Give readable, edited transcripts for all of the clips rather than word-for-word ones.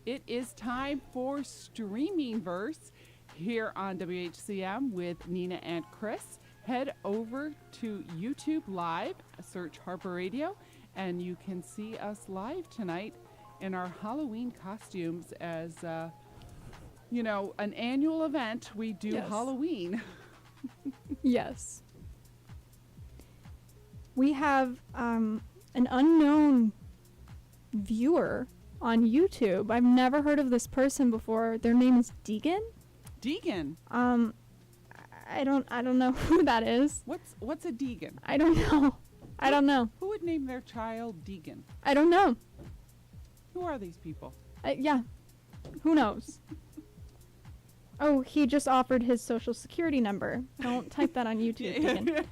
It is time for Streaming Verse here on WHCM with Nina and Chris. Head over to YouTube Live, search Harper Radio, and you can see us live tonight in our Halloween costumes as, an annual event. We do Halloween. Yes. We have an unknown viewer on YouTube. I've never heard of this person before. Their name is Deegan. Deegan. I don't know who that is. What's a Deegan? I don't know. I don't know. Who would name their child Deegan? I don't know. Who are these people? Yeah. Who knows? Oh, he just offered his social security number. Don't type that on YouTube, Deegan.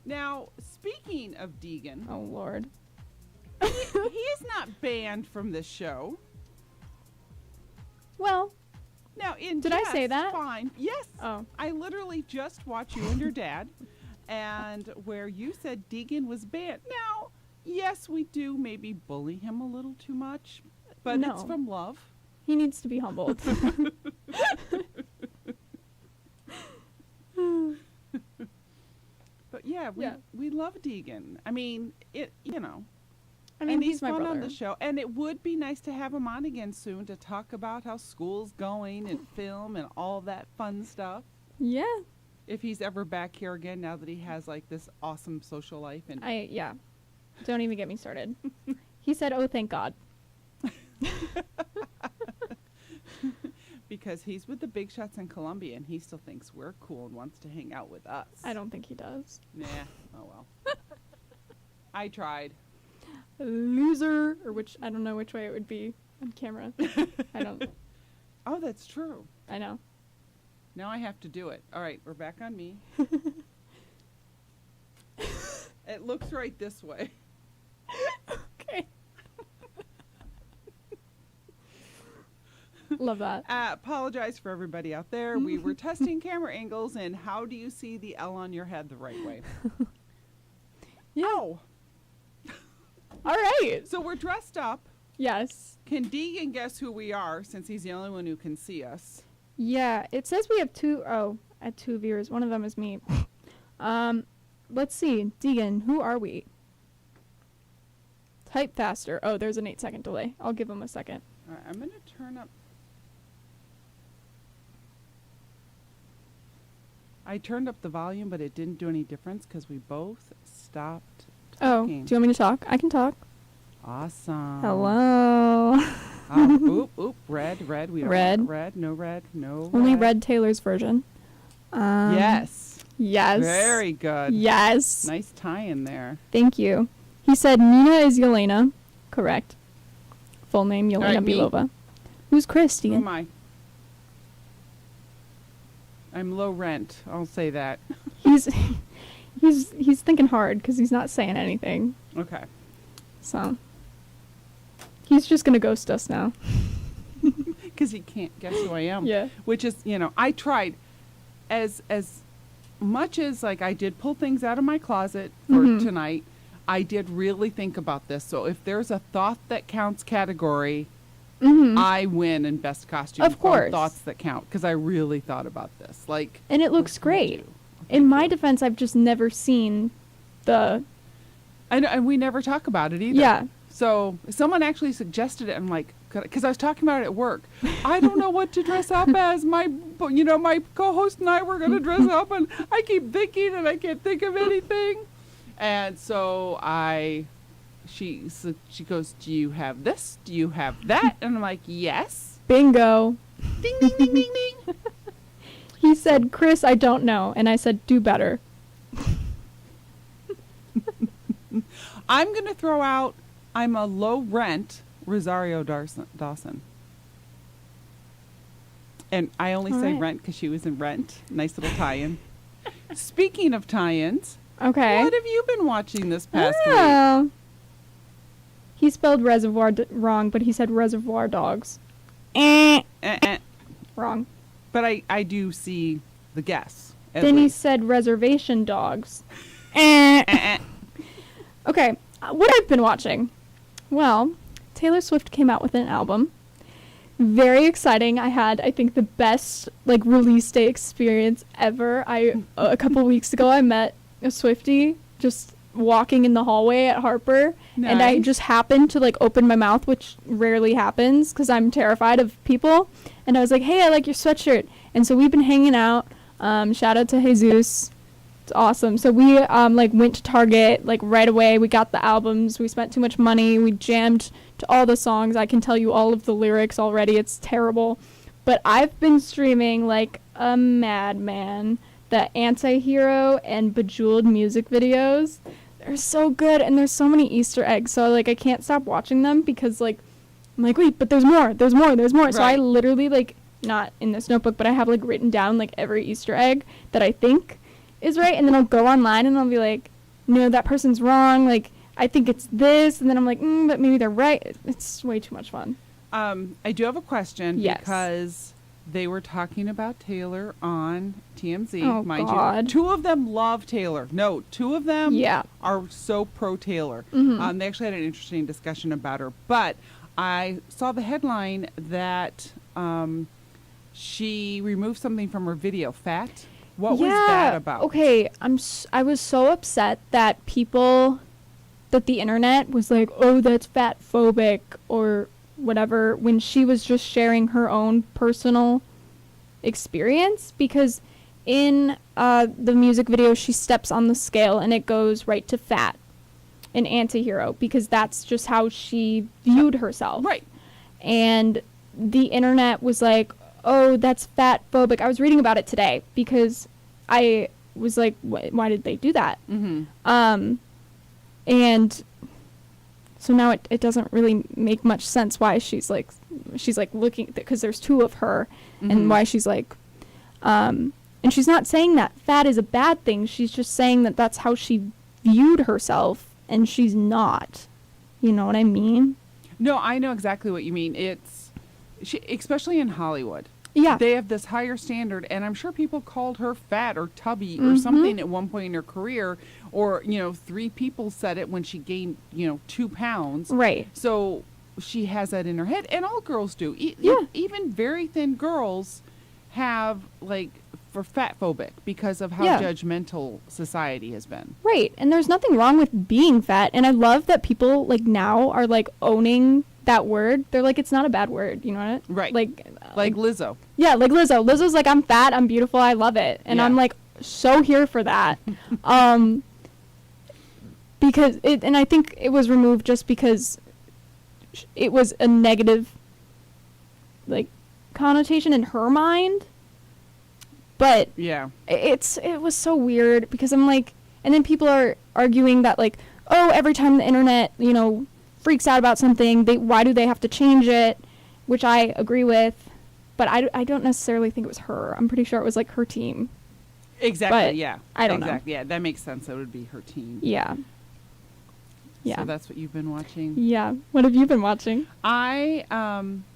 Now, speaking of Deegan. Oh, Lord. he is not banned from this show. Well, now did I say that? Fine. Yes. Oh. I literally just watched you and your dad, and where you said Deegan was banned. Now, yes, we do maybe bully him a little too much, but No. it's from love. He needs to be humbled. But yeah, we love Deegan. I mean, and he's my fun brother. on the show, and it would be nice to have him on again soon to talk about how school's going and film and all that fun stuff. Yeah. If he's ever back here again, now that he has like this awesome social life, and Don't even get me started. He said, "Oh, thank God." because he's with the big shots in Columbia, and he still thinks we're cool and wants to hang out with us. I don't think he does. Nah. Oh well. I tried. Loser, or I don't know which way it would be on camera. I don't. Oh, that's true. I know. Now I have to do it. All right, we're back on me. It looks right this way. Okay. Love that. Apologize for everybody out there. We were testing camera angles, and how do you see the L on your head the right way? Yeah. Oh. All right. So we're dressed up. Yes. Can Deegan guess who we are, since he's the only one who can see us? Yeah. It says we have two viewers. One of them is me. Let's see. Deegan, who are we? Type faster. Oh, there's an 8-second delay. I'll give him a second. All right, I'm going to turn up. I turned up the volume, but it didn't do any difference because we both stopped talking. Oh, do you want me to talk? I can talk. Awesome. Hello. Oop, red. We don't Red. want red. No red. No Only red. Red Taylor's version. Yes. Yes. Very good. Yes. Nice tie in there. Thank you. He said Nina is Yelena. Correct. Full name Yelena All right, me. Belova. Who's Chris, Who Deegan? am I? I'm low rent. I'll say that. He's thinking hard because he's not saying anything. Okay. So he's just gonna ghost us now. Because he can't guess who I am. Yeah. Which is, I tried as much as like I did pull things out of my closet for tonight. I did really think about this. So if there's a thought that counts category, I win in best costume. Of course. Thoughts that count, because I really thought about this. And it looks great. In my defense, I've just never seen the. I know, and we never talk about it either. Yeah. So someone actually suggested it. I'm like, because I was talking about it at work. I don't know what to dress up as. My co-host and I were going to dress up, and I keep thinking, and I can't think of anything. And so she goes, "Do you have this? Do you have that?" And I'm like, "Yes." Bingo. Ding, ding, ding, ding, ding. He said, "Chris, I don't know," and I said, "Do better." I'm going to throw out, I'm a low rent Rosario Dawson. And I only say rent because she was in Rent. Nice little tie-in. Speaking of tie-ins, Okay. what have you been watching this past week? Oh. He spelled reservoir wrong, but he said Reservoir Dogs. Wrong. But I do see the guess. Then he said Reservation Dogs. Okay, what I've been watching. Well, Taylor Swift came out with an album. Very exciting. I had, I think, the best like release day experience ever. A couple weeks ago, I met a Swiftie just walking in the hallway at Harper, and I Nice. just happened to like open my mouth, which rarely happens because I'm terrified of people. And I was like, "Hey, I like your sweatshirt." And so we've been hanging out. Shout out to Jesus. It's awesome. So we like went to Target like right away. We got the albums. We spent too much money. We jammed to all the songs. I can tell you all of the lyrics already. It's terrible. But I've been streaming like a madman the Anti-Hero and Bejeweled music videos. They're so good, and there's so many Easter eggs. So like I can't stop watching them because like I'm like, wait, but there's more. There's more. There's more. So I Right. literally like, not in this notebook, but I have like written down like every Easter egg that I think is right, and then I'll go online and I'll be like, no, that person's wrong. Like I think it's this, and then I'm like, but maybe they're right. It's way too much fun. I do have a question Yes. because they were talking about Taylor on TMZ. Oh, mind God. you, two of them love Taylor. No, two of them Yeah. are so pro Taylor. Mhm. They actually had an interesting discussion about her. But I saw the headline that she removed something from her video. Fat. What was that about? Okay, I was so upset that that the internet was like, oh, that's fat phobic or whatever, when she was just sharing her own personal experience, because in the music video she steps on the scale and it goes right to fat, an anti-hero, because that's just how she viewed herself. Right. And the internet was like, oh, that's fat phobic. I was reading about it today because I was like, why did they do that? Mm-hmm. And so now it doesn't really make much sense why she's like looking, because there's two of her, and why she's like, and she's not saying that fat is a bad thing. She's just saying that that's how she viewed herself, and she's not. You know what I mean? No, I know exactly what you mean. Especially in Hollywood. Yeah. They have this higher standard, and I'm sure people called her fat or tubby or Mhm. something at one point in her career, or, 3 people said it when she gained, 2 pounds. Right. So she has that in her head, and all girls do. Yeah. Even very thin girls have, like, for fat phobic because of how Yeah. judgmental society has been. Right. And there's nothing wrong with being fat. And I love that people like now are like owning that word. They're like, it's not a bad word. You know what? Right. Like, Lizzo. yeah, like Lizzo. Lizzo's like, I'm fat, I'm beautiful, I love it. And Yeah. I'm like so here for that. Because and I think it was removed just because it was a negative like connotation in her mind. But Yeah. it was so weird because I'm like, and then people are arguing that like, oh, every time the internet, freaks out about something, why do they have to change it? Which I agree with, but I don't necessarily think it was her. I'm pretty sure it was like her team. Exactly, But yeah. I don't know. Exactly, yeah, that makes sense. That would be her team. Yeah. Yeah. So that's what you've been watching. Yeah. What have you been watching? I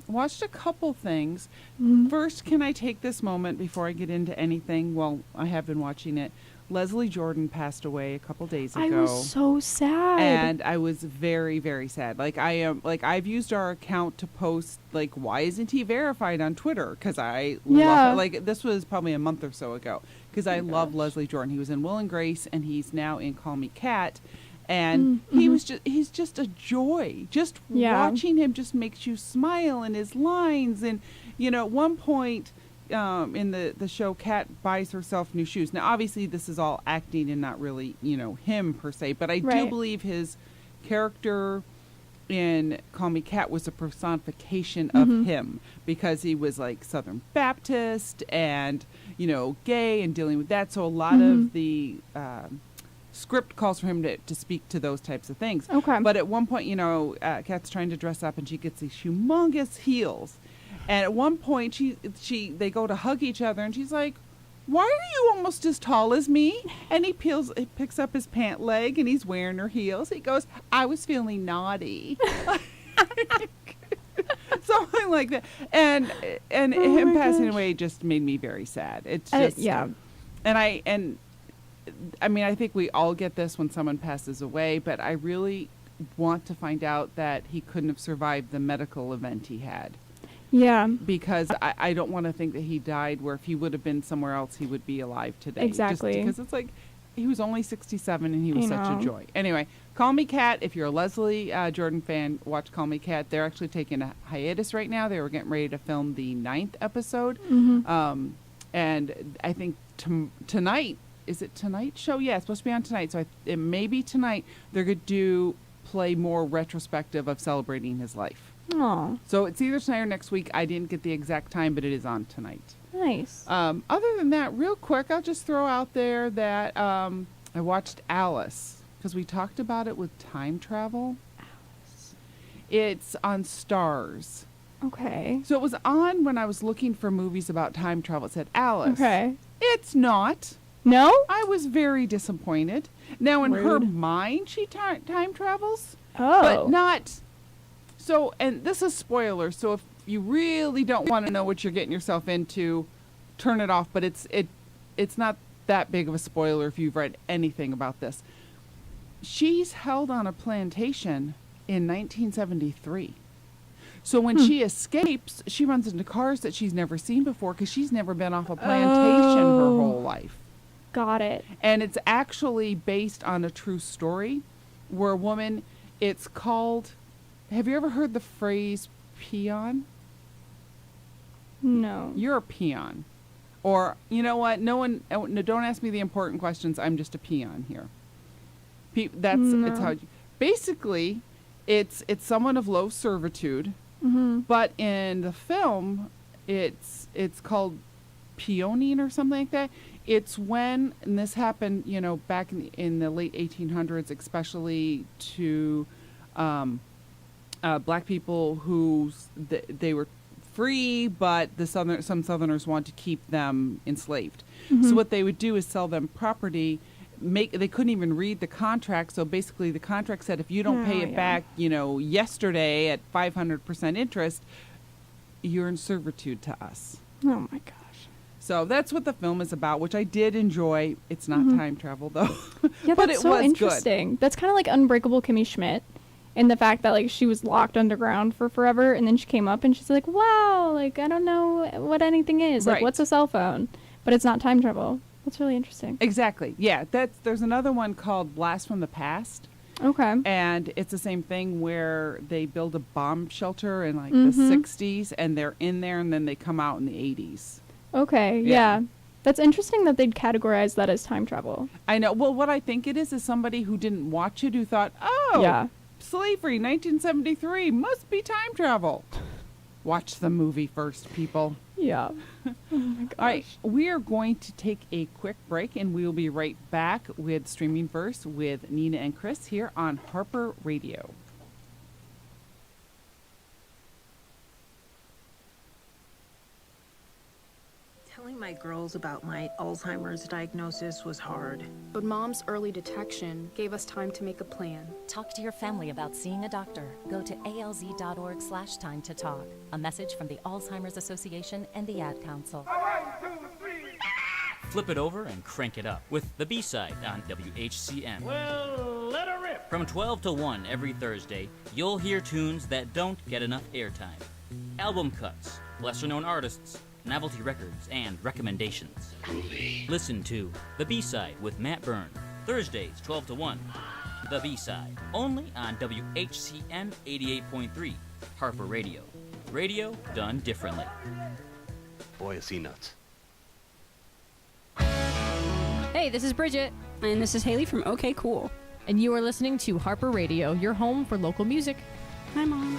watched a couple things. Mhm. First, can I take this moment before I get into anything? Well, I have been watching it. Leslie Jordan passed away a couple days ago. I was so sad. And I was very, very sad. Like I've used our account to post like, why isn't he verified on Twitter? Because I Yeah. love it. Like this was probably a month or so ago. Because I Oh my love gosh. Leslie Jordan. He was in Will and Grace, and he's now in Call Me Kat. And he's just a joy. Just Yeah. watching him just makes you smile, and his lines. And at one point in the show, Kat buys herself new shoes. Now, obviously, this is all acting and not really him per se. But I do Right. believe his character in Call Me Kat was a personification of him, because he was like Southern Baptist and gay and dealing with that. So a lot of the script calls for him to speak to those types of things. Okay. But at one point, Kat's trying to dress up, and she gets these humongous heels. And at one point, they go to hug each other, and she's like, "Why are you almost as tall as me?" And he picks up his pant leg, and he's wearing her heels. He goes, "I was feeling naughty." Something like that. And Oh him my passing gosh. away just made me very sad. It's just yeah. And I mean, I think we all get this when someone passes away, but I really want to find out that he couldn't have survived the medical event he had. Yeah. Because I don't want to think that he died where if he would have been somewhere else, he would be alive today. Exactly. Just because it's like, he was only 67 and he was I such a know. joy. Anyway, Call Me Kat. If you're a Leslie Jordan fan, watch Call Me Kat. They're actually taking a hiatus right now. They were getting ready to film the 9th episode. And I think tonight, is it tonight's show? Yeah, it's supposed to be on tonight. So it may be tonight. They're going to play more retrospective of celebrating his life. Oh, So it's either tonight or next week. I didn't get the exact time, but it is on tonight. nice. Other than that, real quick, I'll just throw out there that I watched Alice because we talked about it with time travel. It's on Stars. Okay. So it was on when I was looking for movies about time travel. It said Alice. Okay. It's not. No? I was very disappointed. Now, in her Rude. mind, she time travels, Oh. but not. So, and this is spoiler. So if you really don't want to know what you're getting yourself into, turn it off. But it's not that big of a spoiler if you've read anything about this. She's held on a plantation in 1973. So when she escapes, she runs into cars that she's never seen before because she's never been off a plantation her Oh. whole life. Got it. And it's actually based on a true story where a woman, it's called, have you ever heard the phrase peon? No. You're a peon. Or, you know what? No, don't ask me the important questions. I'm just a peon here. It's how, basically, it's someone of low servitude, but in the film, it's called peoning or something like that. It's when, and this happened, you know, back in the late 1800s, especially to black people who they were free, but some Southerners want to keep them enslaved. So what they would do is sell them property. They couldn't even read the contract, so basically the contract said if you don't pay it back, you know, yesterday at 500% interest, you're in servitude to us. Oh my gosh. So that's what the film is about, which I did enjoy. It's not time travel though. Yeah, but that's it so was interesting. That's kind of like Unbreakable Kimmy Schmidt, in the fact that like she was locked underground for forever, and then she came up and she's like, "Wow, like I don't know what anything is. Like Right. what's a cell phone?" But it's not time travel. That's really interesting. Exactly. Yeah, there's another one called Blast from the Past. Okay. And it's the same thing where they build a bomb shelter in like the 60s and they're in there and then they come out in the 80s. Okay. Yeah. Yeah. That's interesting that they'd categorize that as time travel. I know. Well, what I think it is somebody who didn't watch it who thought, oh, Yeah. slavery, 1973, must be time travel. Watch the movie first, people. Yeah. Oh my gosh. All right, we are going to take a quick break and we will be right back with Streaming Verse with Nina and Chris here on Harper Radio. Telling my girls about my Alzheimer's diagnosis was hard. But Mom's early detection gave us time to make a plan. Talk to your family about seeing a doctor. Go to alz.org/time to talk. A message from the Alzheimer's Association and the Ad Council. Flip it over and crank it up with the B-side on WHCM. Well, let her rip. From 12 to 1 every Thursday, you'll hear tunes that don't get enough airtime. Album cuts, lesser-known artists, novelty records, and recommendations. Listen to The B-Side with Matt Byrne, Thursdays 12 to 1. The B-Side, only on WHCM 88.3, Harper Radio. Radio done differently. Boy, is he nuts. Hey, this is Bridget. And this is Haley from OK Cool. And you are listening to Harper Radio, your home for local music. Hi, Mom.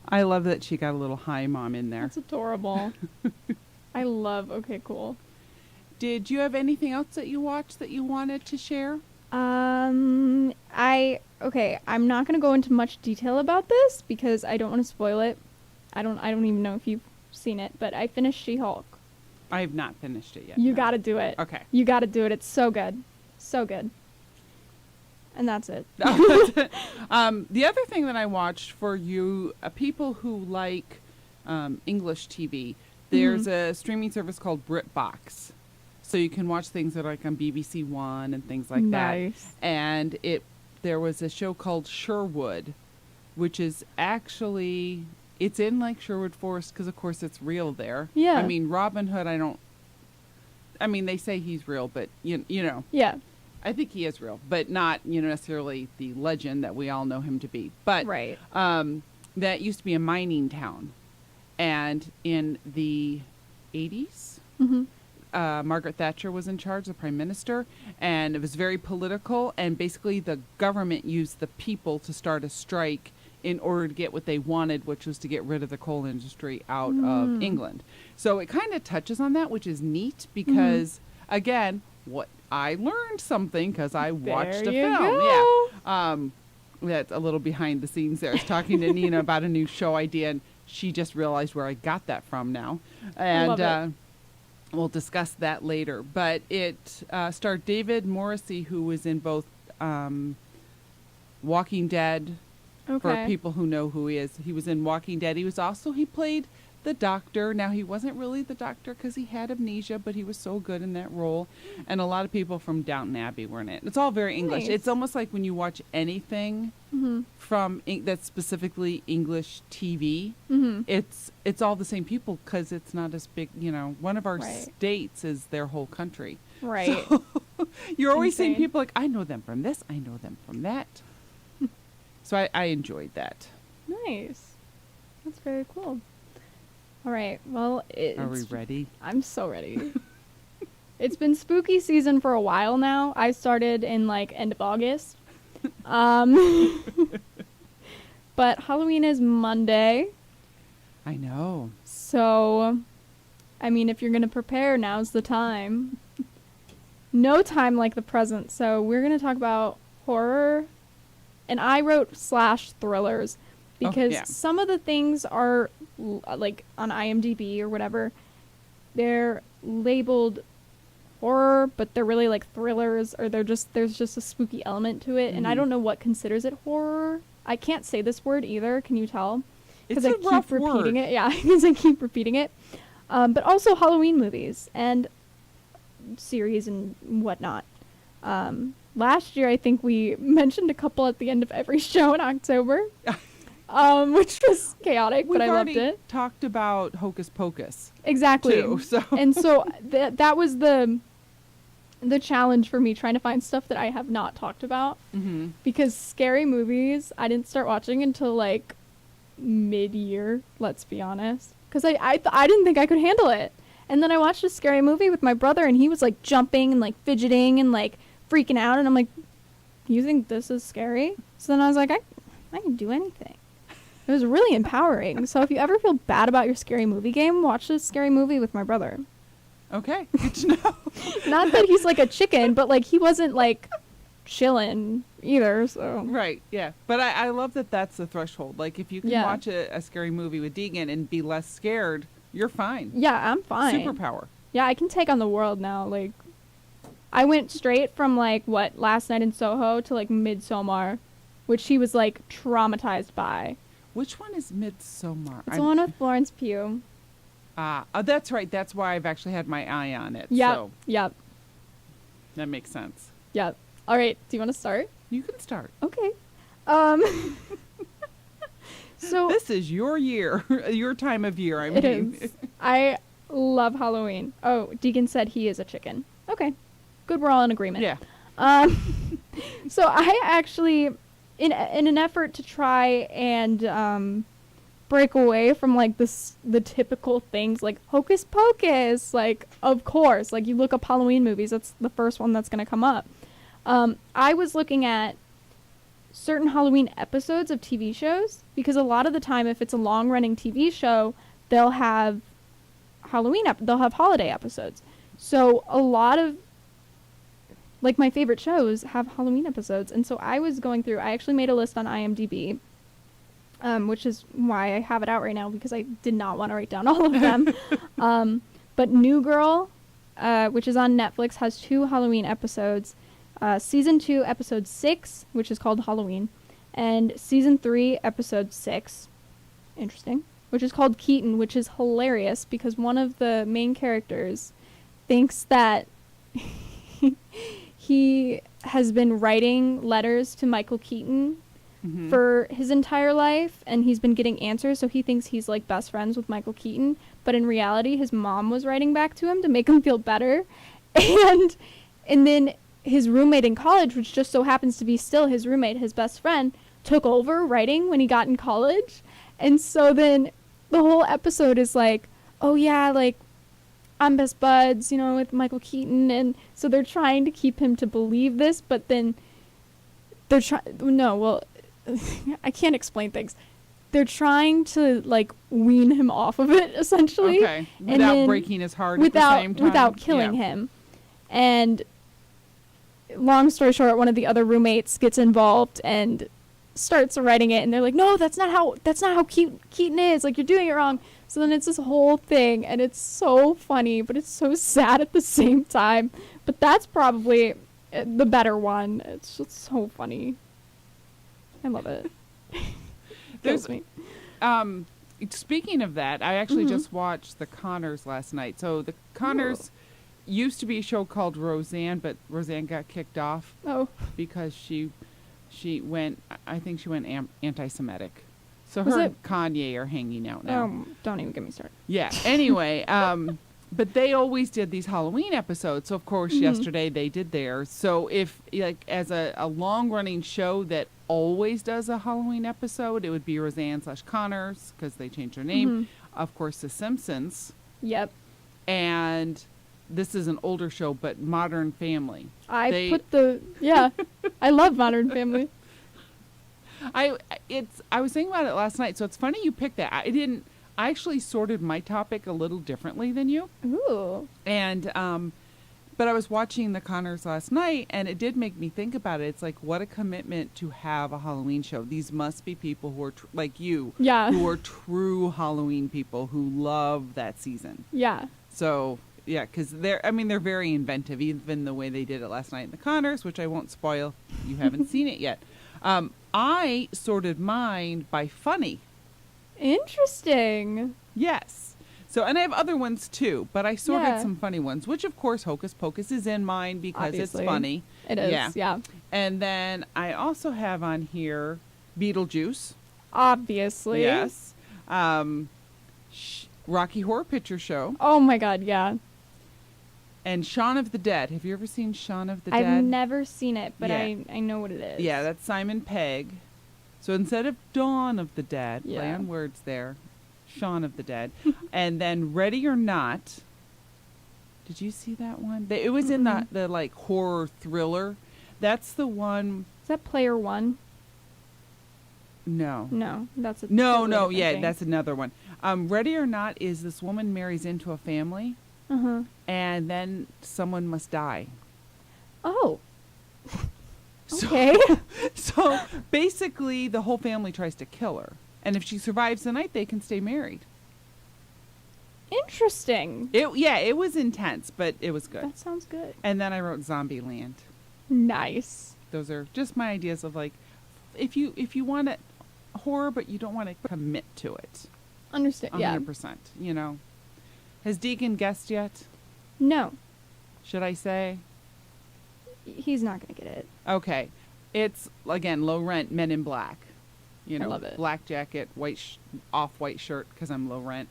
I love that she got a little hi mom in there. That's adorable. I love Okay Cool. Did you have anything else that you watched that you wanted to share? I'm not gonna go into much detail about this because I don't want to spoil it. I don't even know if you've seen it, but I finished She-Hulk. I have not finished it yet. You no. gotta do it. Okay. You gotta do it. It's so good. So good. And that's it. The other thing that I watched for you, people who like English TV, there's a streaming service called BritBox. So you can watch things that are like on BBC One and things like Nice. that. And there was a show called Sherwood, which is actually, it's in like Sherwood Forest because of course it's real there. Yeah. I mean, Robin Hood, they say he's real, but you know. Yeah. I think he is real, but not, necessarily the legend that we all know him to be. But Right. that used to be a mining town. And in the 80s, Margaret Thatcher was in charge, the prime minister, and it was very political. And basically the government used the people to start a strike in order to get what they wanted, which was to get rid of the coal industry out of England. So it kind of touches on that, which is neat because, again, what I learned something because I watched a There you film. go. Yeah. That's a little behind the scenes there. I was talking to Nina about a new show idea, and she just realized where I got that from now. And Love it. we'll discuss that later. But it starred David Morrissey, who was in both Walking Dead. Okay. For people who know who he is, he was in Walking Dead. He played the doctor. Now, he wasn't really the doctor because he had amnesia, but he was so good in that role. And a lot of people from Downton Abbey were in it. It's all very English. Nice. It's almost like when you watch anything from that's specifically English TV, it's all the same people because it's not as big. One of our Right. states is their whole country. Right. So you're always seeing Insane. people like, I know them from this, I know them from that. So I enjoyed that. Nice. That's very cool. All right. Well, Are we ready? I'm so ready. It's been spooky season for a while now. I started in end of August. But Halloween is Monday. I know. So, if you're going to prepare, now's the time. No time like the present. So we're going to talk about horror. And I wrote /thrillers because yeah. some of the things are on IMDb or whatever. They're labeled horror, but they're really thrillers, or there's just a spooky element to it. And I don't know what considers it horror. I can't say this word either. Can you tell? It's I a keep rough repeating word. it. Yeah, because I keep repeating it. But also Halloween movies and series and whatnot. Last year, I think we mentioned a couple at the end of every show in October, which was chaotic, We've but I loved already it. talked about Hocus Pocus. Exactly. too, so. And so that was the challenge for me, trying to find stuff that I have not talked about. Mm-hmm. Because scary movies, I didn't start watching until mid-year, let's be honest. Because I didn't think I could handle it. And then I watched a scary movie with my brother, and he was jumping and fidgeting and freaking out, and I'm like, you think this is scary? So then I was like, I can do anything. It was really empowering. So if you ever feel bad about your scary movie game, watch this scary movie with my brother. Okay, good to know. Not that he's a chicken, but he wasn't chilling either. So Right, yeah. But I love that that's the threshold. If you can Yeah. watch a scary movie with Deegan and be less scared, you're fine. yeah, I'm fine. Superpower. Yeah, I can take on the world now. I went straight from Last Night in Soho to Midsommar, which he was traumatized by. Which one is Midsommar? It's the one with Florence Pugh. That's right. That's why I've actually had my eye on it. Yep. So Yep. that makes sense. Yep. All right. Do you want to start? You can start. Okay. So This is your year, your time of year. it is. I love Halloween. Oh, Deegan said he is a chicken. Okay. Good. We're all in agreement. Yeah. So I actually, in an effort to try and break away from the typical things Hocus Pocus, of course, you look up Halloween movies, that's the first one that's gonna come up. I was looking at certain Halloween episodes of TV shows, because a lot of the time, if it's a long running TV show, they'll have they'll have holiday episodes. So a lot of my favorite shows have Halloween episodes. And so I was going through, I actually made a list on IMDb, which is why I have it out right now, because I did not want to write down all of them. But New Girl, which is on Netflix, has 2 Halloween episodes. Season 2, episode 6, which is called Halloween. And season 3, episode 6, interesting, which is called Keaton, which is hilarious because one of the main characters thinks that he has been writing letters to Michael Keaton for his entire life, and he's been getting answers, so he thinks he's like best friends with Michael Keaton, but in reality his mom was writing back to him to make him feel better. And then his roommate in college, which just so happens to be still his roommate, his best friend, took over writing when he got in college. And so then the whole episode is like, oh yeah, like I'm best buds, you know, with Michael Keaton, and so they're trying to keep him to believe this, but then they're I can't explain things. They're trying to like wean him off of it, essentially. Okay. Without breaking his heart at the same time. Without killing him. And long story short, one of the other roommates gets involved and starts writing it, and they're like, no, that's not how Keaton is. Like, you're doing it wrong. So then it's this whole thing, and it's so funny, but it's so sad at the same time. But that's probably the better one. It's just so funny. I love it. There's me. Speaking of that, I actually just watched The Connors last night. So The Connors used to be a show called Roseanne, but Roseanne got kicked off because she went, I think she went anti-Semitic. So her and Kanye are hanging out now. Don't even get me started. Yeah. Anyway, but they always did these Halloween episodes. So of course yesterday they did theirs. So if like as a long running show that always does a Halloween episode, it would be Roseanne/Connors because they changed their name. Of course, The Simpsons. Yep. And this is an older show, but Modern Family. I love Modern Family. I was thinking about it last night, so it's funny you picked that. I actually sorted my topic a little differently than you. Ooh. And but I was watching The Connors last night, and it did make me think about it. It's like, what a commitment to have a Halloween show. These must be people who are like you, who are true Halloween people who love that season. Yeah. So yeah, because they're very inventive, even the way they did it last night in The Connors, which I won't spoil. You haven't seen it yet. I sorted mine by funny. Interesting. Yes. So, and I have other ones too, but I sorted some funny ones, which of course Hocus Pocus is in mine because Obviously. it's funny. It is, yeah. And then I also have on here Beetlejuice. Obviously. Yes. Rocky Horror Picture Show. Oh my God, yeah. And Shaun of the Dead. Have you ever seen Shaun of the Dead? I've never seen it, but I know what it is. Yeah, that's Simon Pegg. So instead of Dawn of the Dead, play on words there, Shaun of the Dead. And then Ready or Not. Did you see that one? It was in the like horror thriller. That's the one. Is that Player One? No. No, that's a No, totally different thing. that's another one. Ready or Not is this woman marries into a family. And then someone must die. Oh. Okay. So basically the whole family tries to kill her. And if she survives the night, they can stay married. Interesting. It was intense, but it was good. That sounds good. And then I wrote Zombieland. Nice. Those are just my ideas of like, if you want it horror, but you don't want to commit to it. Understand. 100%, you know. Has Deegan guessed yet? No. Should I say? He's not going to get it. Okay. It's, again, low rent, Men in Black. You know, I love it. Black jacket, off-white shirt, because I'm low rent.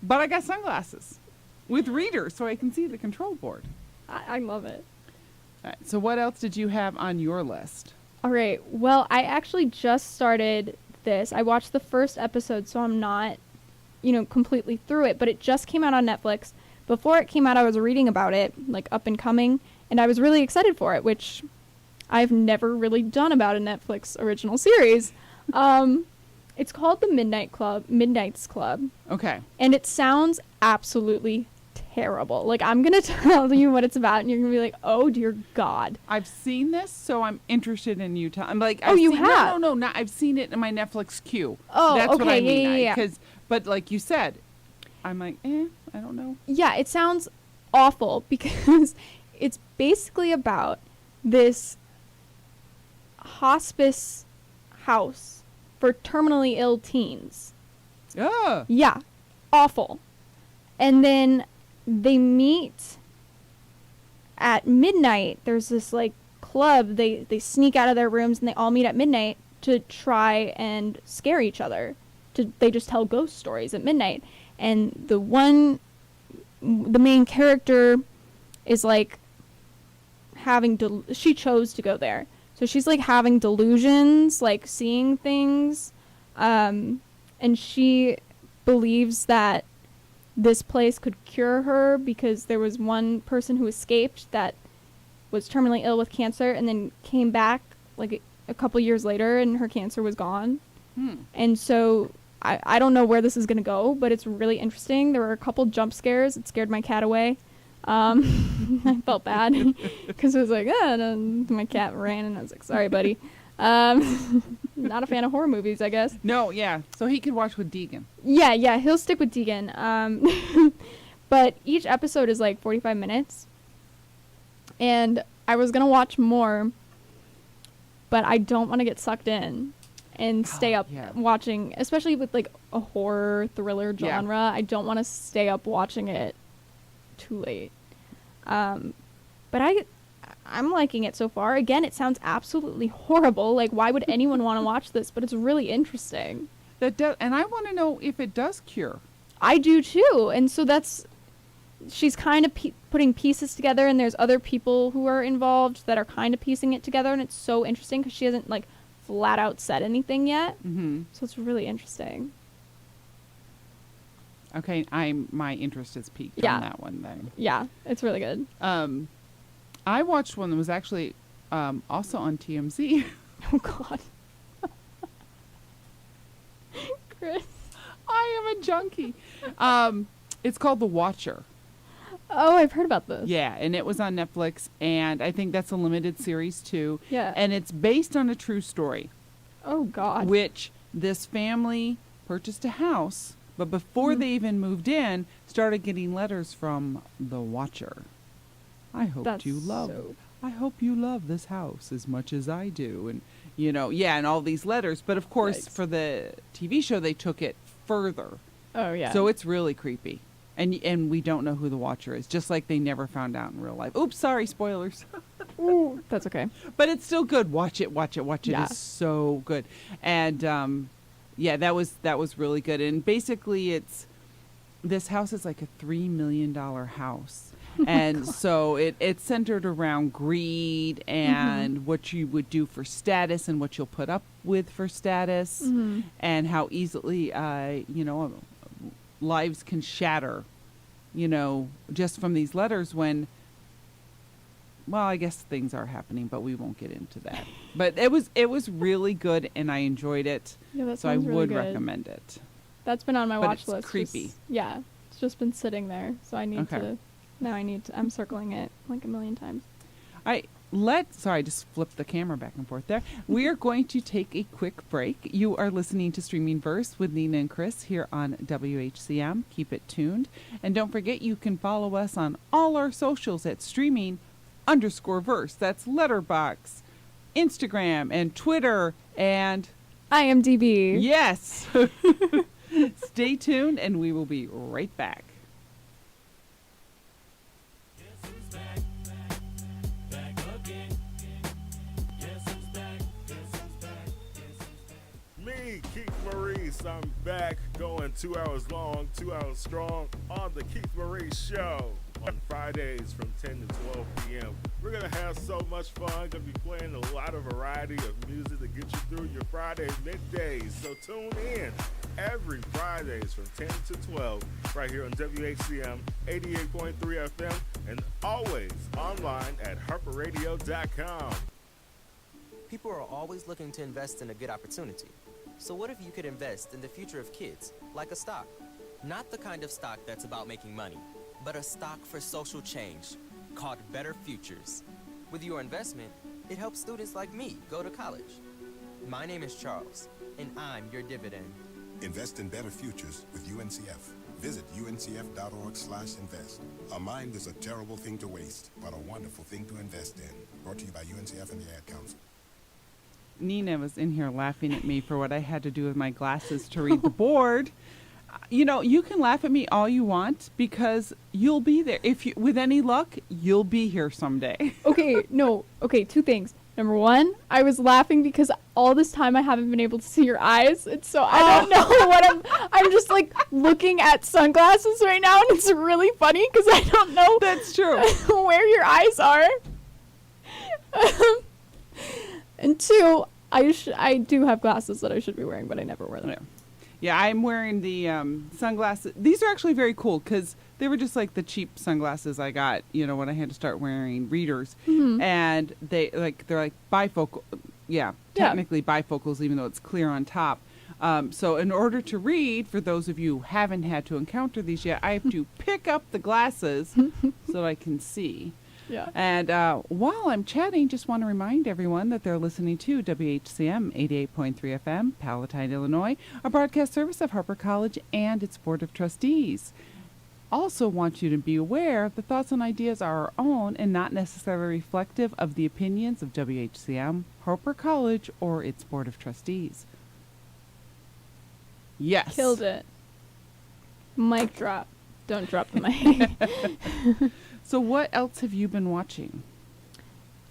But I got sunglasses with readers so I can see the control board. I love it. All right, so what else did you have on your list? All right. Well, I actually just started this. I watched the first episode, so I'm not, completely through it, but it just came out on Netflix. Before it came out, I was reading about it, like up and coming, and I was really excited for it, which I've never really done about a Netflix original series. It's called The Midnight's Club. Okay. And it sounds absolutely terrible. Like, I'm going to tell you what it's about, and you're going to be like, oh, dear God. I've seen this, so I'm interested in you. I'm like, you have? No, not. I've seen it in my Netflix queue. Oh, that's okay, what I mean. yeah. But like you said, I'm like, I don't know. Yeah, it sounds awful because it's basically about this hospice house for terminally ill teens. Yeah. Yeah, awful. And then they meet at midnight. There's this like club. They sneak out of their rooms and they all meet at midnight to try and scare each other. They just tell ghost stories at midnight. And the main character is like she chose to go there. So she's like having delusions, like seeing things. And she believes that this place could cure her because there was one person who escaped that was terminally ill with cancer and then came back like a couple years later and her cancer was gone. And so I don't know where this is going to go, but it's really interesting. There were a couple jump scares. It scared my cat away. I felt bad because it was like, and then my cat ran and I was like, sorry, buddy. Not a fan of horror movies, I guess. No, yeah. So he could watch with Deegan. Yeah, he'll stick with Deegan. But each episode is like 45 minutes. And I was going to watch more, but I don't want to get sucked in and stay up watching, especially with like a horror thriller genre. Yeah. I don't want to stay up watching it too late. But I'm liking it so far. Again, it sounds absolutely horrible. Like, why would anyone want to watch this? But it's really interesting. And I want to know if it does cure. I do too. And so she's kind of putting pieces together, and there's other people who are involved that are kind of piecing it together, and it's so interesting because she hasn't like flat out said anything yet. Mm-hmm. So it's really interesting. Okay, my interest is piqued on that one then. Yeah, it's really good. I watched one that was actually also on TMZ. Oh God. Chris. I am a junkie. It's called The Watcher. Oh, I've heard about this. Yeah, and it was on Netflix, and I think that's a limited series too. Yeah. And it's based on a true story. Oh God. Which this family purchased a house, but before they even moved in, started getting letters from The Watcher. I hope you love this house as much as I do. And, and all these letters. But, of course, for the TV show, they took it further. Oh, yeah. So it's really creepy. And we don't know who the Watcher is, just like they never found out in real life. Oops, sorry, spoilers. Ooh, that's okay. But it's still good. Watch it. It's so good. And, that was really good. And basically this house is like a $3 million house. And so it's centered around greed and what you would do for status and what you'll put up with for status and how easily, lives can shatter, just from these letters when, well, I guess things are happening, but we won't get into that. But it was really good and I enjoyed it. Yeah, that so I sounds really would good. recommend it. That's been on my watch it's list. Creepy. It's just been sitting there. So I need to. Now I'm circling it like a million times. Sorry, I just flipped the camera back and forth there. We are going to take a quick break. You are listening to Streaming Verse with Nina and Chris here on WHCM. Keep it tuned. And don't forget, you can follow us on all our socials at streaming_verse. That's Letterboxd, Instagram, and Twitter, and IMDb. Yes. Stay tuned, and we will be right back. Keith Maurice, I'm back, going 2 hours long, 2 hours strong on the Keith Maurice Show on Fridays from 10 to 12 p.m. We're going to have so much fun. Going to be playing a lot of variety of music to get you through your Friday middays. So tune in every Fridays from 10 to 12 right here on WHCM 88.3 FM and always online at harperradio.com. People are always looking to invest in a good opportunity. So what if you could invest in the future of kids, like a stock? Not the kind of stock that's about making money, but a stock for social change, called Better Futures. With your investment, it helps students like me go to college. My name is Charles, and I'm your dividend. Invest in better futures with UNCF. Visit uncf.org/invest. A mind is a terrible thing to waste, but a wonderful thing to invest in. Brought to you by UNCF and the Ad Council. Nina was in here laughing at me for what I had to do with my glasses to read the board. You can laugh at me all you want because you'll be there. If you, with any luck, you'll be here someday. Okay, two things. Number one, I was laughing because all this time I haven't been able to see your eyes, and so I don't know what I'm just like looking at sunglasses right now, and it's really funny because I don't know. That's true. Where your eyes are. And two, I do have glasses that I should be wearing, but I never wear them. Yeah, I'm wearing the sunglasses. These are actually very cool because they were just like the cheap sunglasses I got, when I had to start wearing readers. Mm-hmm. And they're like bifocal. Yeah, technically bifocals, even though it's clear on top. So in order to read, for those of you who haven't had to encounter these yet, I have to pick up the glasses so that I can see. Yeah. And while I'm chatting, just want to remind everyone that they're listening to WHCM 88.3 FM, Palatine, Illinois, a broadcast service of Harper College and its Board of Trustees. Also want you to be aware the thoughts and ideas are our own and not necessarily reflective of the opinions of WHCM, Harper College, or its Board of Trustees. Yes. Killed it. Mic drop. Don't drop the mic. So what else have you been watching?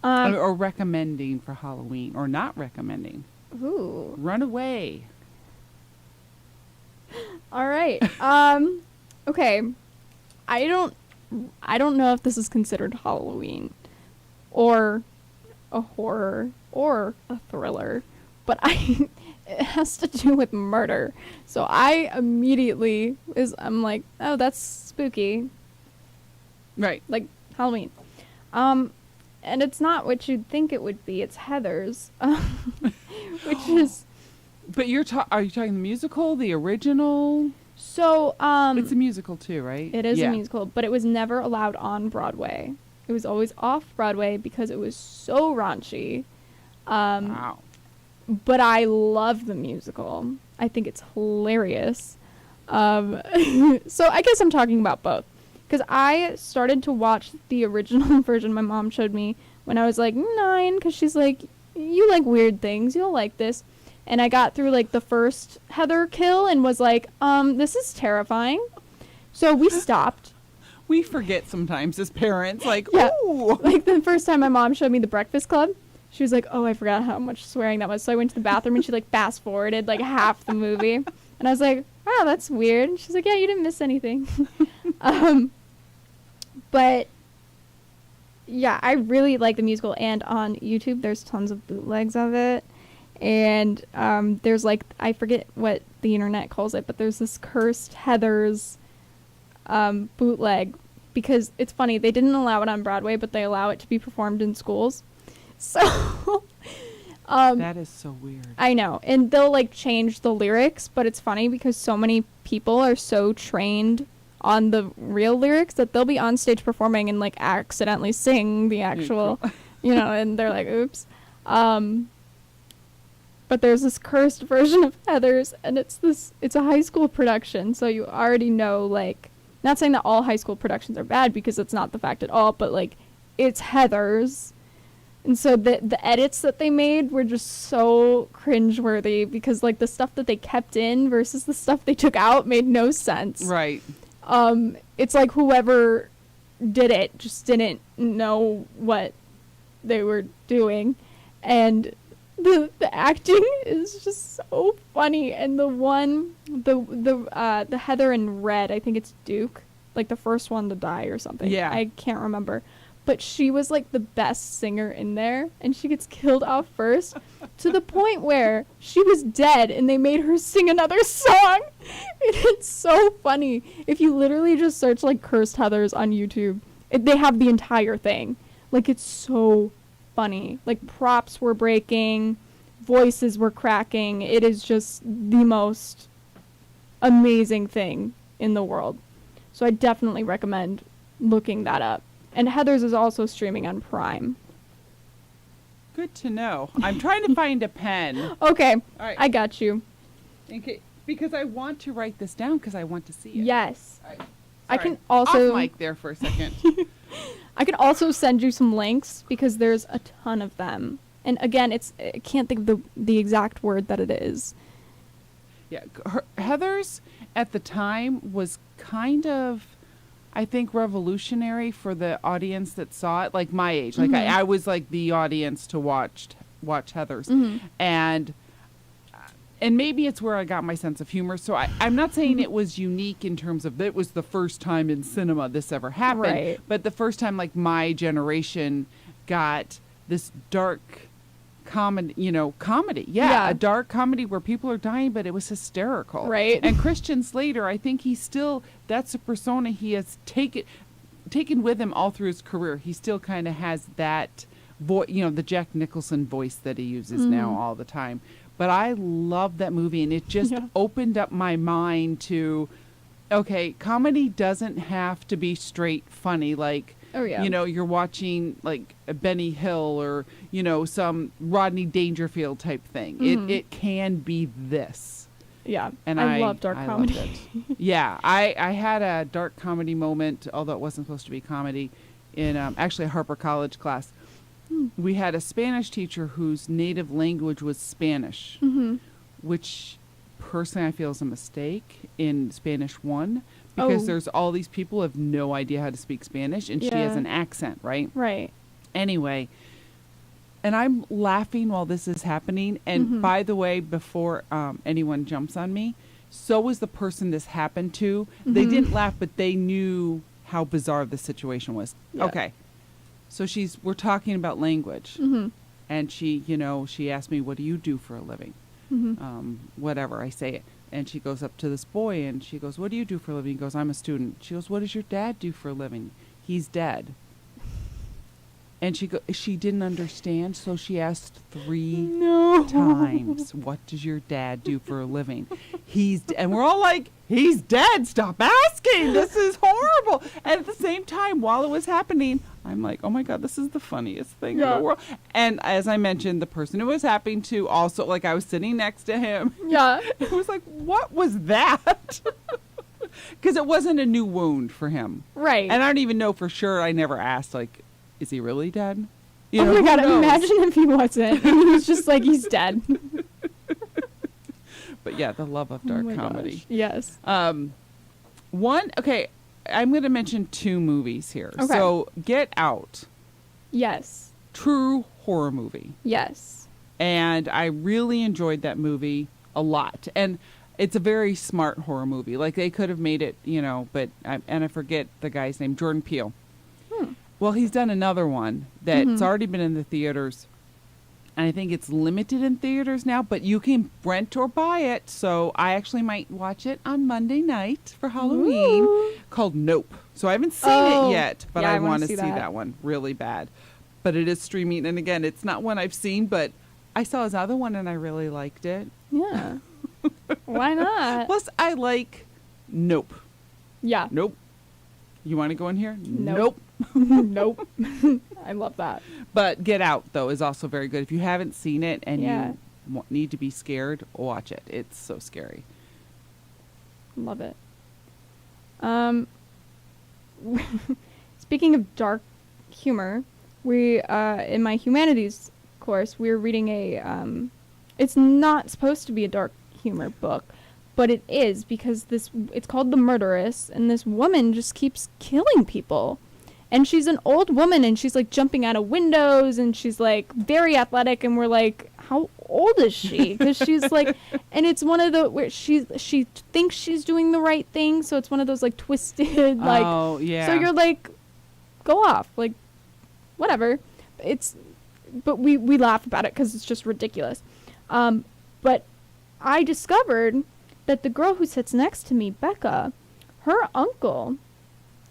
Or recommending for Halloween, or not recommending? Ooh. Runaway. All right. Okay. I don't know if this is considered Halloween or a horror or a thriller, but it has to do with murder. So I immediately I'm like, oh, that's spooky. Right. Like Halloween. And it's not what you'd think it would be. It's Heathers. Which is... But are you talking the musical, the original? So, it's a musical too, right? It is a musical, but it was never allowed on Broadway. It was always off Broadway because it was so raunchy. Wow. But I love the musical. I think it's hilarious. So I guess I'm talking about both. Because I started to watch the original version my mom showed me when I was like 9, because she's like, you like weird things, you'll like this. And I got through like the first Heather kill and was like, this is terrifying. So we stopped. We forget sometimes as parents, like, yeah. Ooh. Like the first time my mom showed me The Breakfast Club, she was like, oh, I forgot how much swearing that was. So I went to the bathroom and she like fast forwarded like half the movie. And I was like, wow, that's weird. And she's like, yeah, you didn't miss anything. But yeah, I really like the musical, and on YouTube there's tons of bootlegs of it. And there's like, I forget what the internet calls it, but there's this Cursed Heathers bootleg, because it's funny, they didn't allow it on Broadway, but they allow it to be performed in schools. So that is so weird. I know. And they'll like change the lyrics, but it's funny because so many people are so trained on the real lyrics that they'll be on stage performing and like accidentally sing the actual, and they're like, oops. But there's this cursed version of Heathers, and it's a high school production, so you already know, like, not saying that all high school productions are bad, because it's not the fact at all, but like, it's Heathers. And so the edits that they made were just so cringeworthy, because like the stuff that they kept in versus the stuff they took out made no sense. Right. It's like whoever did it just didn't know what they were doing, and the acting is just so funny. And the Heather in Red, I think it's Duke, like the first one to die or something. Yeah. I can't remember. But she was like the best singer in there, and she gets killed off first to the point where she was dead and they made her sing another song. It's so funny. If you literally just search like Cursed Heathers on YouTube, they have the entire thing. Like, it's so funny. Like, props were breaking, voices were cracking. It is just the most amazing thing in the world. So I definitely recommend looking that up. And Heathers is also streaming on Prime. Good to know. I'm trying to find a pen. Okay, all right. I got you. Okay, because I want to write this down because I want to see it. Yes. Right. I can also... Off mic there for a second. I can also send you some links because there's a ton of them. And again, I can't think of the exact word that it is. Yeah, Heathers, at the time was kind of, I think, revolutionary for the audience that saw it, like my age. Like I was like the audience to watch Heathers. And maybe it's where I got my sense of humor. So I'm not saying it was unique in terms of it was the first time in cinema this ever happened. Right. But the first time like my generation got this dark comedy, a dark comedy where people are dying, but it was hysterical. Right. And Christian Slater, I think that's a persona he has taken with him all through his career. He still kind of has that voice, the Jack Nicholson voice that he uses now all the time. But I love that movie, and it just opened up my mind to, okay, comedy doesn't have to be straight funny, like, you're watching like a Benny Hill or, some Rodney Dangerfield type thing. It can be this. Yeah. And I love dark comedy. Loved it. Yeah. I had a dark comedy moment, although it wasn't supposed to be comedy, in actually a Harper College class. We had a Spanish teacher whose native language was Spanish, which personally I feel is a mistake in Spanish 1. Because there's all these people who have no idea how to speak Spanish, and she has an accent, right? Right. Anyway, and I'm laughing while this is happening. And by the way, before anyone jumps on me, so was the person this happened to. They didn't laugh, but they knew how bizarre the situation was. Yeah. Okay. So we're talking about language. And she asked me, what do you do for a living? Whatever, I say it. And she goes up to this boy and she goes, what do you do for a living? He goes, I'm a student. She goes, what does your dad do for a living? He's dead. And she didn't understand, so she asked 3 times, what does your dad do for a living? And we're all like, he's dead. Stop asking. This is horrible. And at the same time, while it was happening, I'm like, oh my God, this is the funniest thing in the world. And as I mentioned, the person who was happening to also, like, I was sitting next to him. Yeah. It was like, what was that? Because it wasn't a new wound for him. Right. And I don't even know for sure. I never asked, like, is he really dead? Oh my God, imagine if he wasn't. And he was just like, he's dead. But yeah, the love of dark comedy. Gosh. Yes. I'm going to mention 2 movies here. Okay. So Get Out. Yes. True horror movie. Yes. And I really enjoyed that movie a lot. And it's a very smart horror movie. Like, they could have made it, but I forget the guy's name, Jordan Peele. Well, he's done another one that's already been in the theaters. And I think it's limited in theaters now, but you can rent or buy it. So I actually might watch it on Monday night for Halloween. Called Nope. So I haven't seen it yet, but I want to see that one really bad. But it is streaming. And again, it's not one I've seen, but I saw his other one and I really liked it. Yeah. Why not? Plus, I like Nope. Yeah. Nope. You want to go in here? Nope. Nope. I love that. But Get Out, though, is also very good. If you haven't seen it and you need to be scared, watch it. It's so scary. Love it. Speaking of dark humor, we in my humanities course, we were reading a it's not supposed to be a dark humor book, but it is, because it's called The Murderess, and this woman just keeps killing people. And she's an old woman, and she's like jumping out of windows, and she's like very athletic, and we're like, how old is she? Because she's like, and it's one of the where she thinks she's doing the right thing, so it's one of those like twisted like. Oh yeah. So you're like, go off, like, whatever. But we laugh about it because it's just ridiculous. But I discovered that the girl who sits next to me, Becca, her uncle,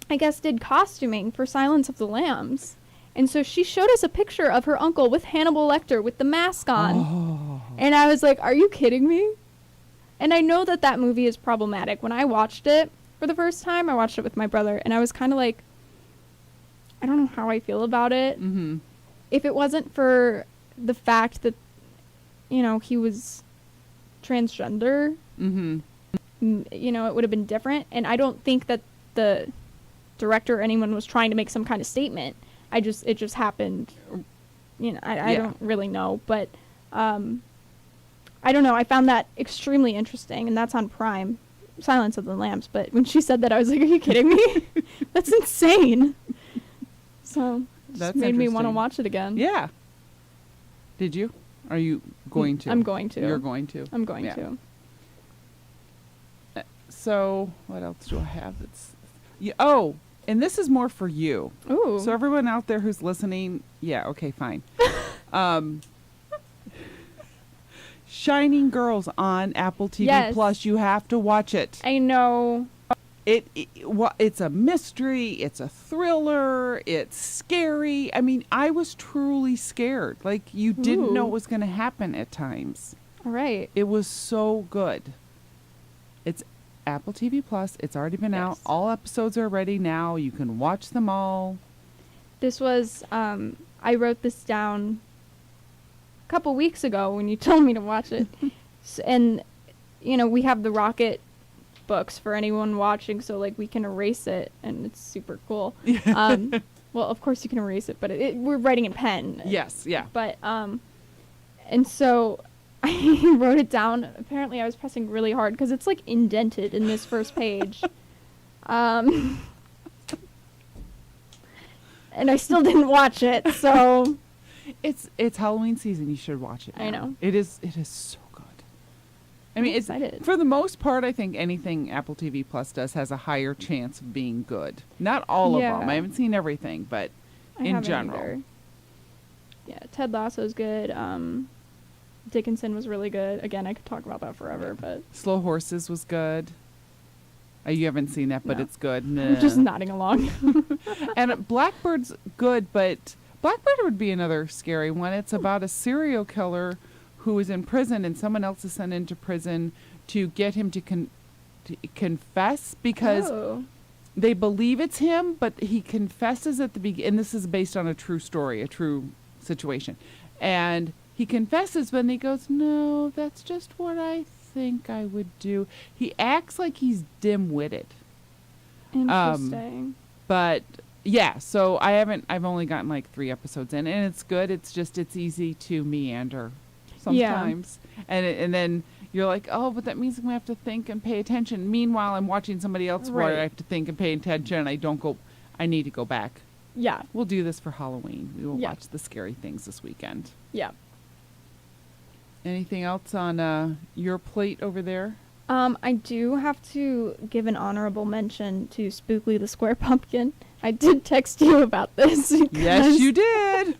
I guess, did costuming for Silence of the Lambs. And so she showed us a picture of her uncle with Hannibal Lecter with the mask on. Oh. And I was like, are you kidding me? And I know that movie is problematic. When I watched it for the first time, I watched it with my brother, and I was kind of like, I don't know how I feel about it. Mm-hmm. If it wasn't for the fact that, he was transgender, it would have been different. And I don't think that the director or anyone was trying to make some kind of statement. It just happened. I don't really know, but I don't know. I found that extremely interesting, and that's on Prime. Silence of the Lambs. But when she said that, I was like, are you kidding me? That's insane. So That's made me want to interesting. watch it again. Yeah. Did you? Are you going to? I'm going to. You're going to. I'm going Yeah. to. So what else do I have? That's oh, and this is more for you. Ooh. So everyone out there who's listening, yeah, okay, fine. Shining Girls on Apple TV Yes. Plus. You have to watch it. I know. It's a mystery. It's a thriller. It's scary. I mean, I was truly scared. Like you didn't know Ooh. what was going to happen at times. All right. It was so good. It's Apple TV Plus. It's already been out. Yes. All episodes are ready now. You can watch them all. This was, I wrote this down a couple weeks ago when you told me to watch it. And, you know, we have the Rocket books for anyone watching, so, like, we can erase it, and it's super cool. Well, of course you can erase it, but we're writing in pen. Yes, yeah. But, and so I wrote it down. Apparently I was pressing really hard because it's, like, indented in this first page. And I still didn't watch it, so It's Halloween season. You should watch it. I now. know. It is so good. I mean, I'm it's excited. for the most part. I think anything Apple TV Plus does has a higher chance of being good. Not all of them. Yeah. I haven't seen everything, but I in haven't general, either. Yeah, Ted Lasso's good. Dickinson was really good. Again, I could talk about that forever, but Slow Horses was good. You haven't seen that, but No. it's good. I'm just nodding along. And Blackbird's good, but Blackbird would be another scary one. It's about a serial killer who is in prison, and someone else is sent into prison to get him to confess because Oh. they believe it's him, but he confesses at the beginning. And this is based on a true story, a true situation. And he confesses, but then he goes, "No, that's just what I think I would do." He acts like he's dim-witted. Interesting. But yeah, so I've only gotten like 3 episodes in, and it's good. It's easy to meander sometimes. And then you're like, oh, but that means I'm going to have to think and pay attention. Meanwhile, I'm watching somebody else where Right. I have to think and pay attention, and I need to go back. Yeah. We'll do this for Halloween. We will Yeah. watch the scary things this weekend. Yeah. Anything else on your plate over there? I do have to give an honorable mention to Spookly the Square Pumpkin. I did text you about this. Yes, you did.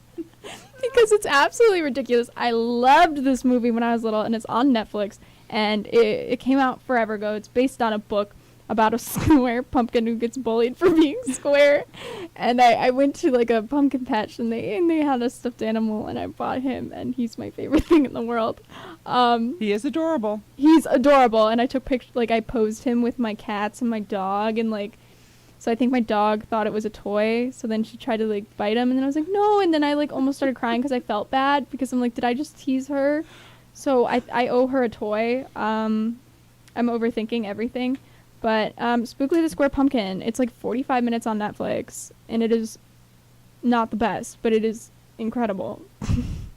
Because it's absolutely ridiculous. I loved this movie when I was little, and it's on Netflix. And it came out forever ago. It's based on a book about a square pumpkin who gets bullied for being square. And I went to like a pumpkin patch, and they had a stuffed animal, and I bought him, and he's my favorite thing in the world. He is adorable. He's adorable, and I took pictures. Like I posed him with my cats and my dog, and like. So I think my dog thought it was a toy, so then she tried to, like, bite him, and then I was like, no, and then I, like, almost started crying because I felt bad, because I'm like, did I just tease her? So I owe her a toy. I'm overthinking everything. But Spookly the Square Pumpkin, it's, like, 45 minutes on Netflix, and it is not the best, but it is incredible.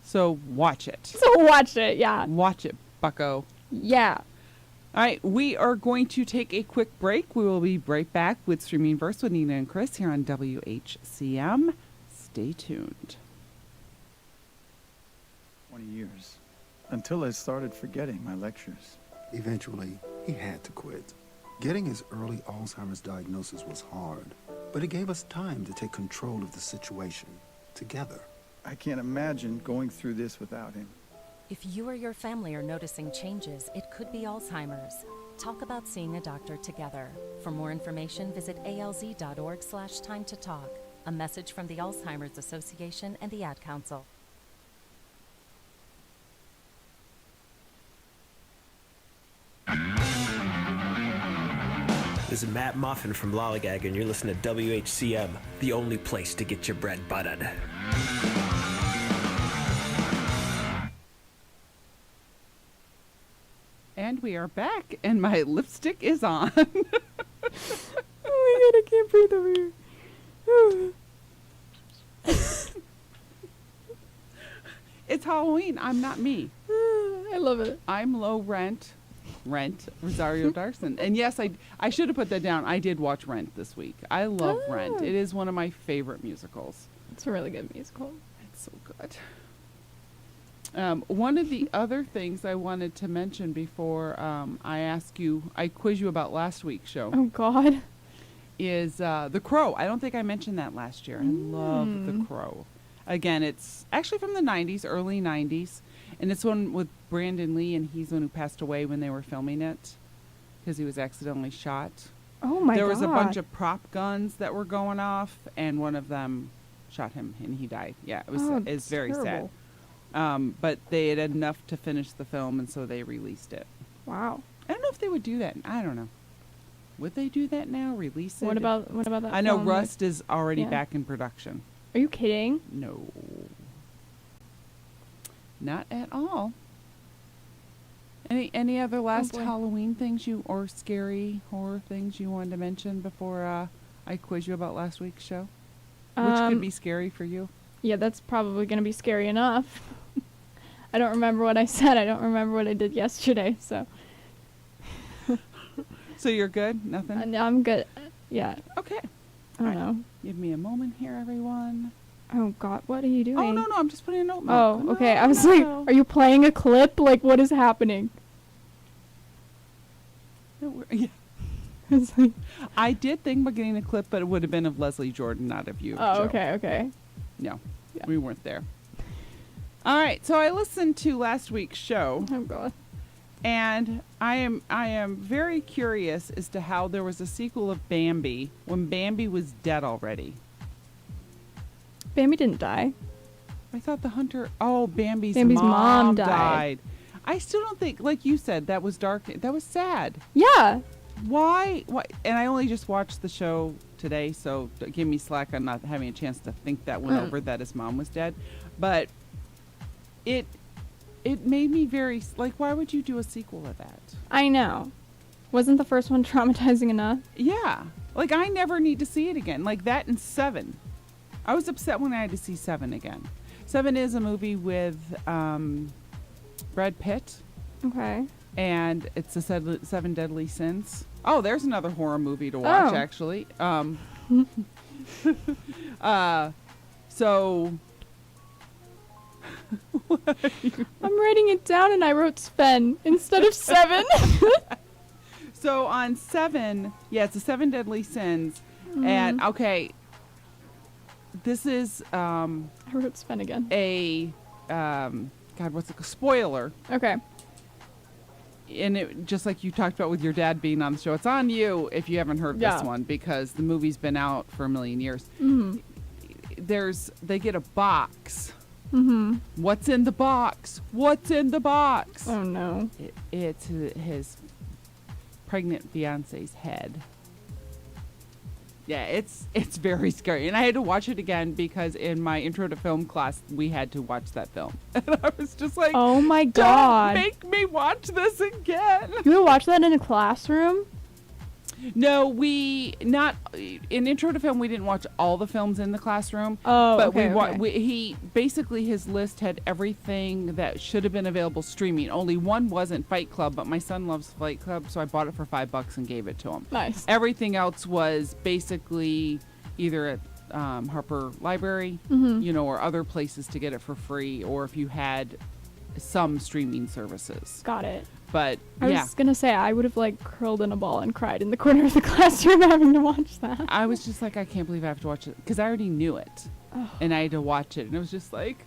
So watch it. So watch it, yeah. Watch it, bucko. Yeah. All right, we are going to take a quick break. We will be right back with Streaming Verse with Nina and Chris here on WHCM. Stay tuned. 20 years, until I started forgetting my lectures. Eventually, he had to quit. Getting his early Alzheimer's diagnosis was hard, but it gave us time to take control of the situation together. I can't imagine going through this without him. If you or your family are noticing changes, it could be Alzheimer's. Talk about seeing a doctor together. For more information, visit alz.org/time to talk. A message from the Alzheimer's Association and the Ad Council. This is Matt Muffin from Lollygag, and you're listening to WHCM, the only place to get your bread buttered. And we are back, and my lipstick is on. Oh my god, I can't breathe over here. It's Halloween. I'm not me. I love it. I'm low rent. Rent, Rosario Dawson. And yes, I should have put that down. I did watch Rent this week. I love Rent. It is one of my favorite musicals. It's a really good musical. It's so good. One of the other things I wanted to mention before I quiz you about last week's show. Oh, God. Is The Crow. I don't think I mentioned that last year. I love The Crow. Again, it's actually from the 90s, early 90s. And it's one with Brandon Lee, and he's the one who passed away when they were filming it because he was accidentally shot. Oh, my God. There was a bunch of prop guns that were going off, and one of them shot him, and he died. Yeah, it was very sad. But they had enough to finish the film, and so they released it. Wow. I don't know if they would do that. I don't know. Would they do that now? Release it? What about that? I know film Rust is already yeah. back in production. Are you kidding? No. Not at all. Any other last Halloween things or scary horror things you wanted to mention before I quiz you about last week's show? Which could be scary for you? Yeah, that's probably going to be scary enough. I don't remember what I said. I don't remember what I did yesterday, so. So you're good? Nothing? I'm good. Yeah. Okay. I don't know. Give me a moment here, everyone. Oh, God. What are you doing? Oh, no, I'm just putting a note. Oh, okay. I was like, are you playing a clip? Like, what is happening? No, yeah. It's like, I did think about getting a clip, but it would have been of Leslie Jordan, not of you. oh, Joe. okay. No, Yeah. we weren't there. All right, so I listened to last week's show. Oh, God. And I am very curious as to how there was a sequel of Bambi when Bambi was dead already. Bambi didn't die. I thought the hunter... Oh, Bambi's mom died. I still don't think... Like you said, that was dark. That was sad. Yeah. Why? And I only just watched the show today, so give me slack on not having a chance to think that one over, that his mom was dead. But it made me very... Like, why would you do a sequel of that? I know. Wasn't the first one traumatizing enough? Yeah. Like, I never need to see it again. Like that and Seven. I was upset when I had to see Seven again. Seven is a movie with Brad Pitt. Okay. And it's the Seven Deadly Sins. Oh, there's another horror movie to watch, actually. So... I'm writing it down and I wrote Sven instead of Seven. So on Seven, yeah, it's the Seven Deadly Sins. And, okay... This is I wrote Sven again. God, what's it called? Spoiler. Okay. And it, just like you talked about with your dad being on the show, it's on you if you haven't heard this one, because the movie's been out for a million years. Mm-hmm. They get a box. Mm-hmm. What's in the box? What's in the box? Oh no. It's his pregnant fiance's head. Yeah, it's very scary. And I had to watch it again because in my intro to film class, we had to watch that film. And I was just like, oh my God. Don't make me watch this again. You would watch that in a classroom? No, in intro to film, we didn't watch all the films in the classroom. Oh, but okay, his list had everything that should have been available streaming. Only one wasn't, Fight Club, but my son loves Fight Club, so I bought it for $5 and gave it to him. Nice. Everything else was basically either at Harper Library, or other places to get it for free, or if you had some streaming services. Got it. But I was gonna say I would have curled in a ball and cried in the corner of the classroom having to watch that. I was just like, I can't believe I have to watch it because I already knew it, and I had to watch it, and it was just like,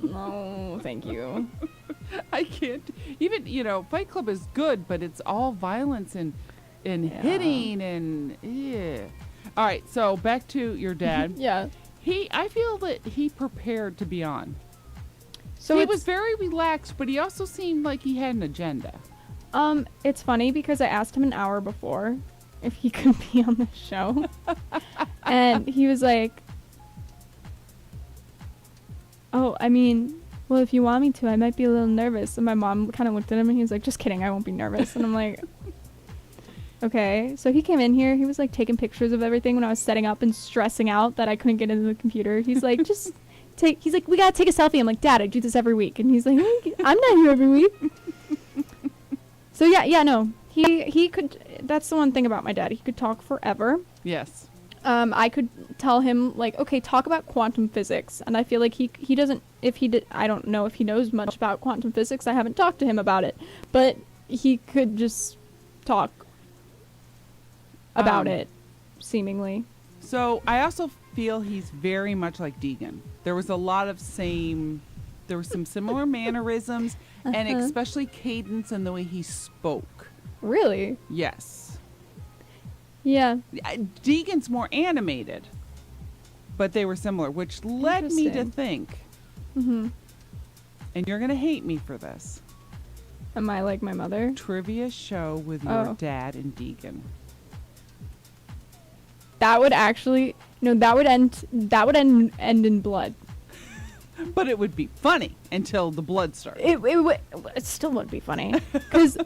no, thank you. I can't even. Fight Club is good, but it's all violence and hitting and yeah. All right, so back to your dad. Yeah. I feel that he prepared to be on. So he was very relaxed, but he also seemed like he had an agenda. It's funny because I asked him an hour before if he could be on the show. And he was like, oh, I mean, well, if you want me to, I might be a little nervous. And my mom kind of looked at him and he was like, just kidding, I won't be nervous. And I'm like, okay. So he came in here, he was taking pictures of everything when I was setting up and stressing out that I couldn't get into the computer. He's like, he's like, we gotta take a selfie. I'm like, Dad, I do this every week. And he's like, I'm not here every week. So yeah, no. He could. That's the one thing about my dad. He could talk forever. Yes. I could tell him like, okay, talk about quantum physics, and I feel like he doesn't. If he did, I don't know if he knows much about quantum physics. I haven't talked to him about it, but he could just talk about it, seemingly. So I also feel he's very much like Deegan. There was a lot of there were some similar mannerisms, and especially cadence and the way he spoke. Really? Yes. Yeah. Deegan's more animated, but they were similar, which led me to think, and you're going to hate me for this. Am I like my mother? Trivia show with your dad and Deegan. That would actually, that would end in blood. But it would be funny until the blood started. It still would be funny because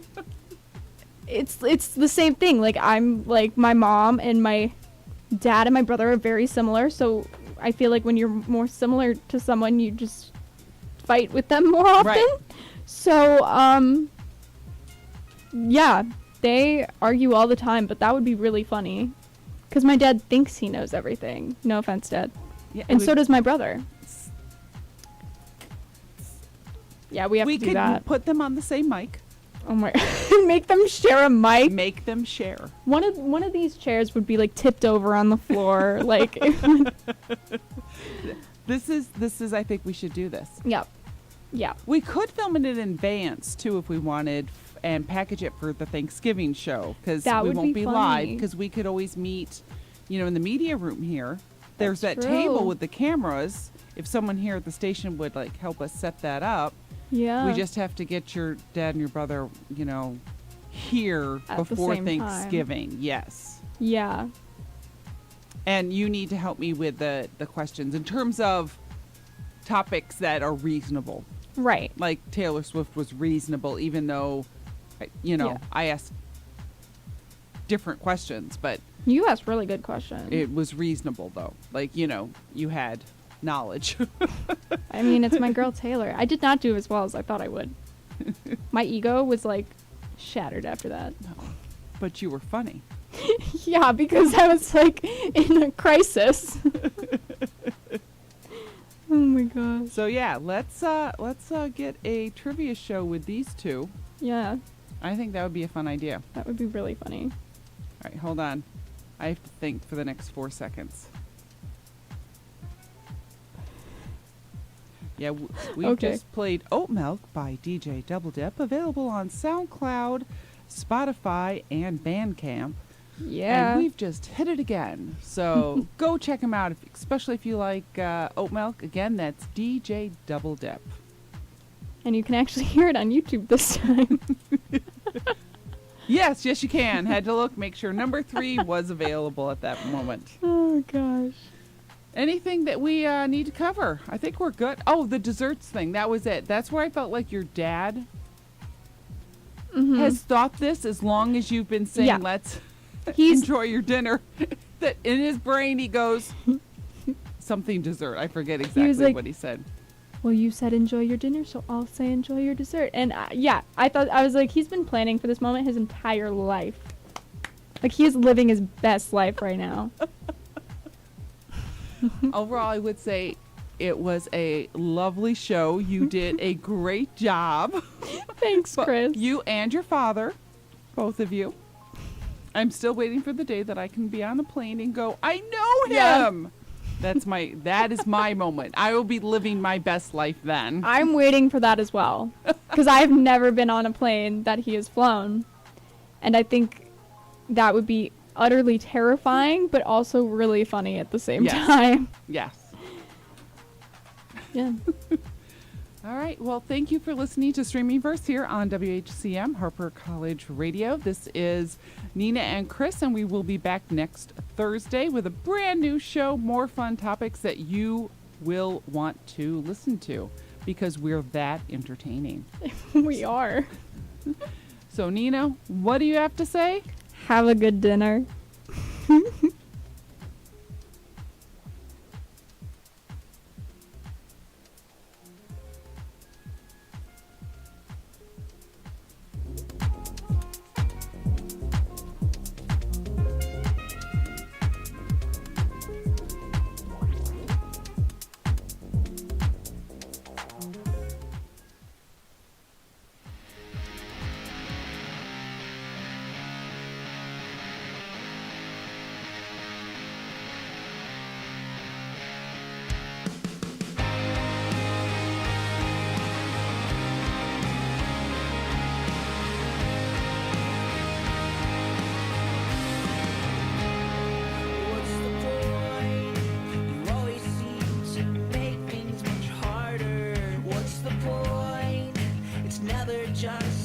it's the same thing. Like, I'm like, my mom and my dad and my brother are very similar, so I feel like when you're more similar to someone, you just fight with them more often. Right. So yeah, they argue all the time, but that would be really funny because my dad thinks he knows everything. No offense, Dad. Yeah, and so does my brother. Yeah, we have to do that. We could put them on the same mic. Oh my! Make them share a mic. Make them share. One of these chairs would be like tipped over on the floor, like. This is. I think we should do this. Yep. Yeah. We could film it in advance too if we wanted, and package it for the Thanksgiving show because we won't be live because we could always meet, in the media room here. There's that table with the cameras. If someone here at the station would like help us set that up. Yeah. We just have to get your dad and your brother, here at before the same Thanksgiving. Time. Yes. Yeah. And you need to help me with the questions in terms of topics that are reasonable. Right. Like Taylor Swift was reasonable, even though, I asked different questions, but. You asked really good questions. It was reasonable, though. Like, you had knowledge. I mean, it's my girl Taylor. I did not do as well as I thought I would. My ego was like shattered after that. No. But you were funny. Yeah, because I was like in a crisis. Oh my gosh. So yeah, let's get a trivia show with these two. Yeah. I think that would be a fun idea. That would be really funny. All right, hold on. I have to think for the next 4 seconds. Yeah, we just played Oat Milk by DJ Double Dip, available on SoundCloud, Spotify, and Bandcamp. Yeah. And we've just hit it again. So go check them out, especially if you like Oat Milk. Again, that's DJ Double Dip. And you can actually hear it on YouTube this time. Yes, you can. Had to look, make sure number 3 was available at that moment. Oh, gosh. Anything that we need to cover? I think we're good. Oh, the desserts thing. That was it. That's where I felt like your dad has thought this as long as you've been saying, let's enjoy your dinner. That in his brain he goes, something dessert. I forget exactly what he said. Well, you said enjoy your dinner, so I'll say enjoy your dessert. And I was like, he's been planning for this moment his entire life. Like, he is living his best life right now. Overall, I would say it was a lovely show. You did a great job. Thanks, Chris. You and your father, both of you. I'm still waiting for the day that I can be on a plane and go, I know him. Yeah. That is my moment. I will be living my best life then. I'm waiting for that as well. Because I've never been on a plane that he has flown. And I think that would be utterly terrifying, but also really funny at the same time. Yes. Yeah. All right. Well, thank you for listening to Streamingverse here on WHCM Harper College Radio. This is Nina and Chris, and we will be back next Thursday with a brand new show, more fun topics that you will want to listen to because we're that entertaining. We are. So, Nina, what do you have to say? Have a good dinner. apologize.